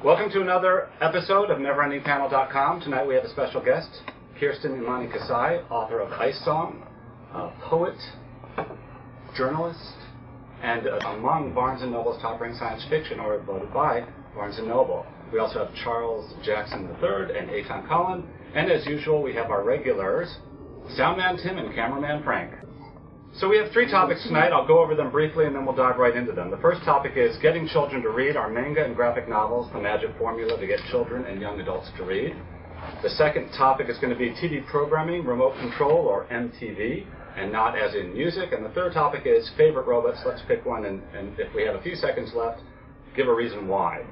Welcome to another episode of Neverendingpanel.com. Tonight we have a special guest, Kirsten Imani Kasai, author of Ice Song, poet, journalist, and among Barnes & Noble's top-ranked science fiction, or voted by Barnes & Noble. We also have Charles Jackson III and Eitan Collin, and as usual we have our regulars, Soundman Tim and Cameraman Frank. So we have three topics tonight. I'll go over them briefly and then we'll dive right into them. The first topic is getting children to read our manga and graphic novels, the magic formula to get children and young adults to read. The second topic is going to be TV programming, remote control, or MTV, and not as in music. And the third topic is favorite robots. Let's pick one, and if we have a few seconds left, give a reason why.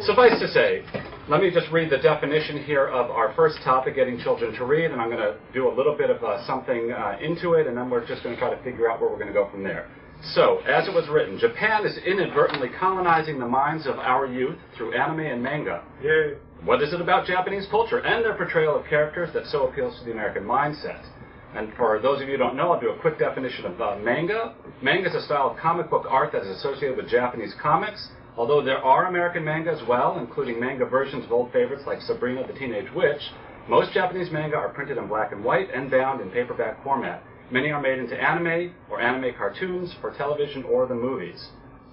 Suffice to say, let me just read the definition here of our first topic, getting children to read, and I'm going to do a little bit of something into it, and then we're just going to try to figure out where we're going to go from there. So, as it was written, Japan is inadvertently colonizing the minds of our youth through anime and manga. Yay. What is it about Japanese culture and their portrayal of characters that so appeals to the American mindset? And for those of you who don't know, I'll do a quick definition of manga. Manga is a style of comic book art that is associated with Japanese comics. Although there are American manga as well, including manga versions of old favorites like Sabrina the Teenage Witch, most Japanese manga are printed in black and white and bound in paperback format. Many are made into anime or anime cartoons for television or the movies.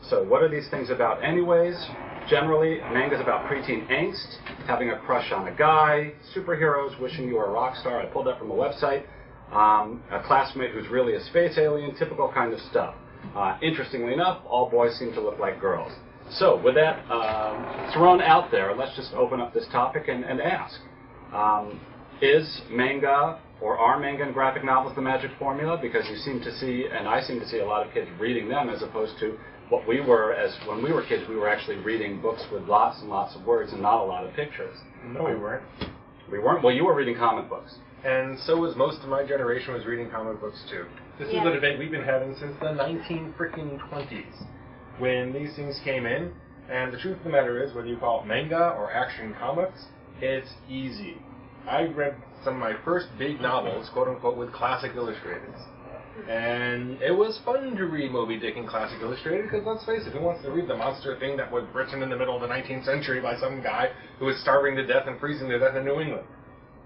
So what are these things about anyways? Generally, manga is about preteen angst, having a crush on a guy, superheroes, wishing you were a rock star. I pulled that from a website. A classmate who's really a space alien, typical kind of stuff. Interestingly enough, all boys seem to look like girls. So, with that thrown out there, let's just open up this topic and ask. Is manga, or are manga and graphic novels the magic formula? Because you seem to see, and I seem to see a lot of kids reading them as opposed to what we were, as when we were kids, we were actually reading books with lots and lots of words and not a lot of pictures. No, we weren't. We weren't? Well, you were reading comic books. And so was most of my generation was reading comic books, too. This is a debate we've been having since the 1920s. When these things came in, and the truth of the matter is, whether you call it manga or action comics, it's easy. I read some of my first big novels, quote-unquote, with Classic Illustrateds. And it was fun to read Moby Dick in Classic Illustrated, because let's face it, who wants to read the monster thing that was written in the middle of the 19th century by some guy who was starving to death and freezing to death in New England?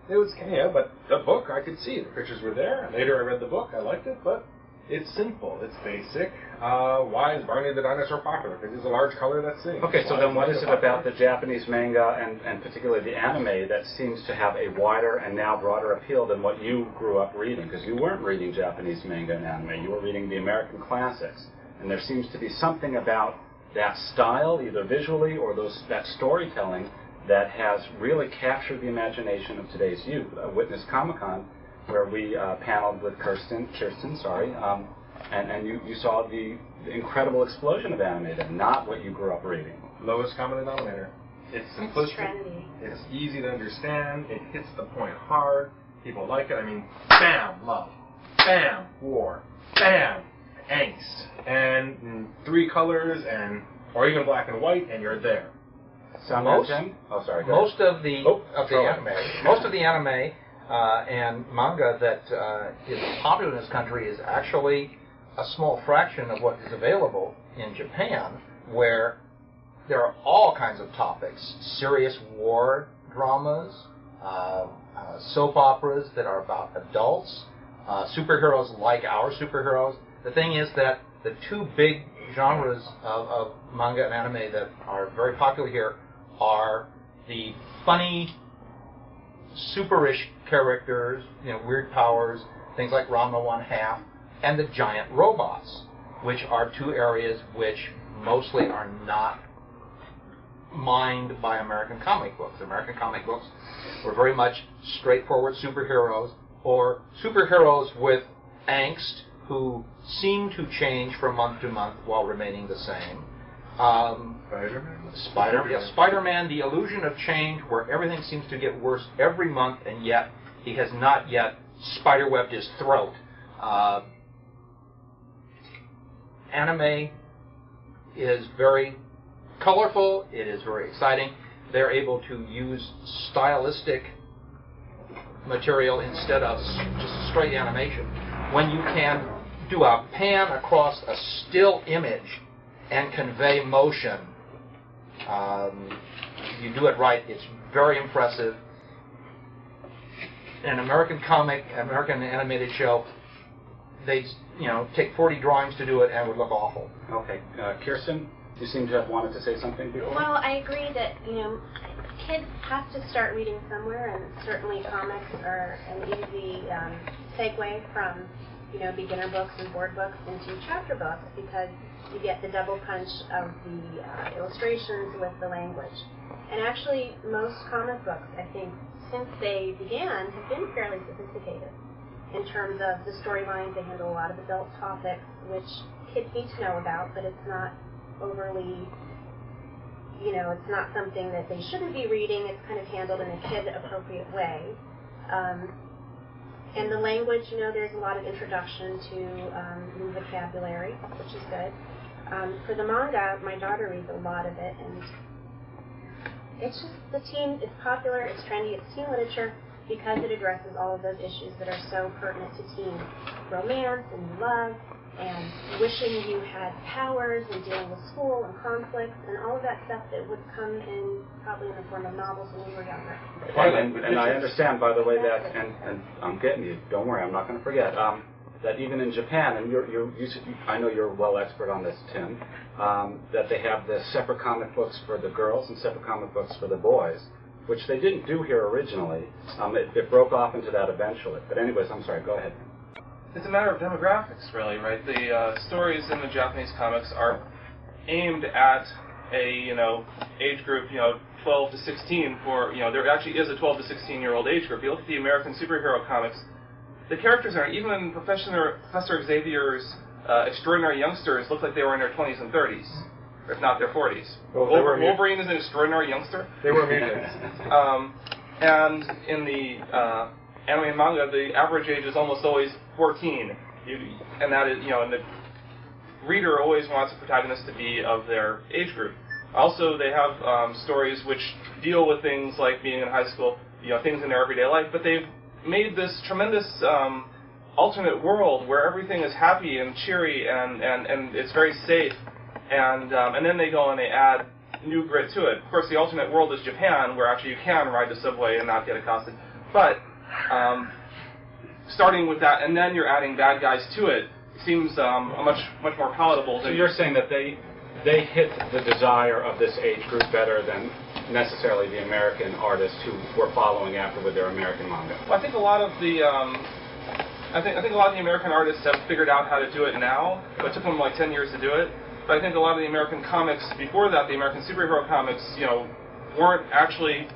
It was, but the book, I could see. The pictures were there, and later I read the book, I liked it, but it's simple, it's basic. Why is Barney the Dinosaur popular? Because he's a large color that sings. Okay, so then what is it about the Japanese manga, and particularly the anime, that seems to have a wider and now broader appeal than what you grew up reading? Because you weren't reading Japanese manga and anime, you were reading the American classics. And there seems to be something about that style, either visually or that storytelling, that has really captured the imagination of today's youth. Witness Comic-Con, where we paneled with Kirsten, and you saw the incredible explosion of anime then, not what you grew up reading. Lowest common denominator. It's simplistic. It's easy to understand. It hits the point hard. People like it. I mean, bam, love. Bam, war. Bam, angst. And 3 colors, or even black and white, and you're there. Most of the anime and manga that is popular in this country is actually a small fraction of what is available in Japan, where there are all kinds of topics, serious war dramas, soap operas that are about adults, superheroes like our superheroes. The thing is that the two big genres of manga and anime that are very popular here are the funny, superish characters, weird powers, things like Ranma 1/2, and the giant robots, which are two areas which mostly are not mined by American comic books. American comic books were very much straightforward superheroes, or superheroes with angst who seem to change from month to month while remaining the same. Spider-Man, the illusion of change, where everything seems to get worse every month, and yet he has not yet spiderwebbed his throat. Anime is very colorful. It is very exciting. They're able to use stylistic material instead of just straight animation. When you can do a pan across a still image and convey motion, if you do it right, it's very impressive. An American comic, American animated show, they'd take 40 drawings to do it and it would look awful. Okay. Kirsten, you seem to have wanted to say something before. Well, I agree that, kids have to start reading somewhere, and certainly comics are an easy segue from, beginner books and board books into chapter books, because you get the double punch of the illustrations with the language. And actually, most comic books, I think, since they began, have been fairly sophisticated in terms of the storylines. They handle a lot of adult topics, which kids need to know about, but it's not overly, it's not something that they shouldn't be reading. It's kind of handled in a kid-appropriate way. And the language, there's a lot of introduction to new vocabulary, which is good. For the manga, my daughter reads a lot of it, and it's just it's popular, it's trendy, it's teen literature because it addresses all of those issues that are so pertinent to teens. Romance and love and wishing you had powers and dealing with school and conflicts and all of that stuff that would come in probably in the form of novels when we were younger. And I understand, by the way, that, and I'm getting you, don't worry, I'm not going to forget, that even in Japan, and I know you're well expert on this, Tim, that they have the separate comic books for the girls and separate comic books for the boys, which they didn't do here originally. It broke off into that eventually. But anyways, I'm sorry, go ahead. It's a matter of demographics, really, right? The stories in the Japanese comics are aimed at a, age group, 12 to 16 for, there actually is a 12 to 16-year-old age group. You look at the American superhero comics, the characters are, even Professor Xavier's extraordinary youngsters look like they were in their 20s and 30s, if not their 40s. Well, Wolverine is an extraordinary youngster. They were mutants. And in the anime and manga, the average age is almost always 14. And that is, and the reader always wants the protagonist to be of their age group. Also, they have stories which deal with things like being in high school, things in their everyday life, but they've made this tremendous alternate world where everything is happy and cheery and it's very safe, and then they go and they add new grit to it. Of course, the alternate world is Japan, where actually you can ride the subway and not get accosted. But starting with that, and then you're adding bad guys to it, seems much more palatable. So you're saying that they hit the desire of this age group better than necessarily the American artists who were following after with their American manga. Well, I think a lot of the I think a lot of the American artists have figured out how to do it now. It took them like 10 years to do it. But I think a lot of the American comics before that, the American superhero comics, weren't actually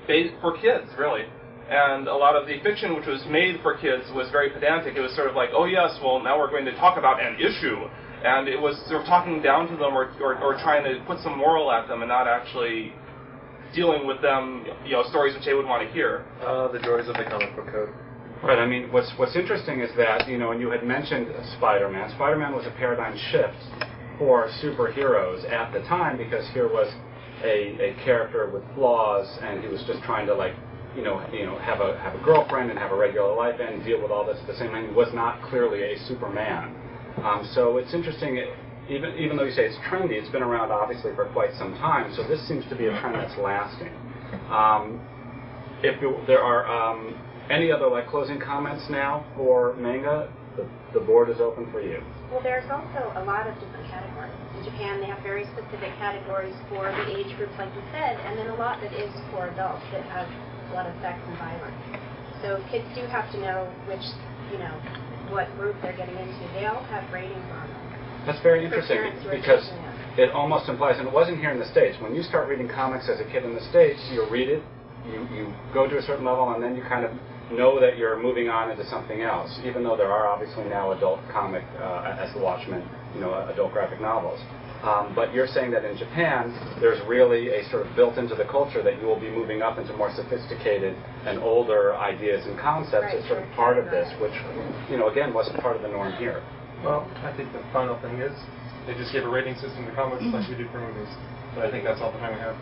made for kids, really. And a lot of the fiction which was made for kids was very pedantic. It was sort of like, oh yes, well now we're going to talk about an issue. And it was sort of talking down to them or trying to put some moral at them and not actually dealing with them, stories which they would want to hear. The joys of the comic book code. Right. I mean, what's interesting is that, and you had mentioned Spider-Man. Spider-Man was a paradigm shift for superheroes at the time because here was a character with flaws, and he was just trying to have a girlfriend and have a regular life and deal with all this at the same time. He was not clearly a Superman. So it's interesting, even though you say it's trendy, it's been around obviously for quite some time, so this seems to be a trend that's lasting. If there are any other closing comments now for manga, the board is open for you. Well, there's also a lot of different categories. In Japan, they have very specific categories for the age groups, like you said, and then a lot that is for adults that have a lot of sex and violence. So kids do have to know which, what group they're getting into. They all have ratings on them. That's very interesting because it almost implies, and it wasn't here in the States, when you start reading comics as a kid in the States, you read it, you go to a certain level, and then you kind of know that you're moving on into something else, even though there are obviously now adult comic, as the Watchmen, adult graphic novels. But you're saying that in Japan, there's really a sort of built into the culture that you will be moving up into more sophisticated and older ideas and concepts as sort of part of this, which, again, wasn't part of the norm here. Well, I think the final thing is they just gave a rating system to comics like we do for movies. But I think that's all the time we have.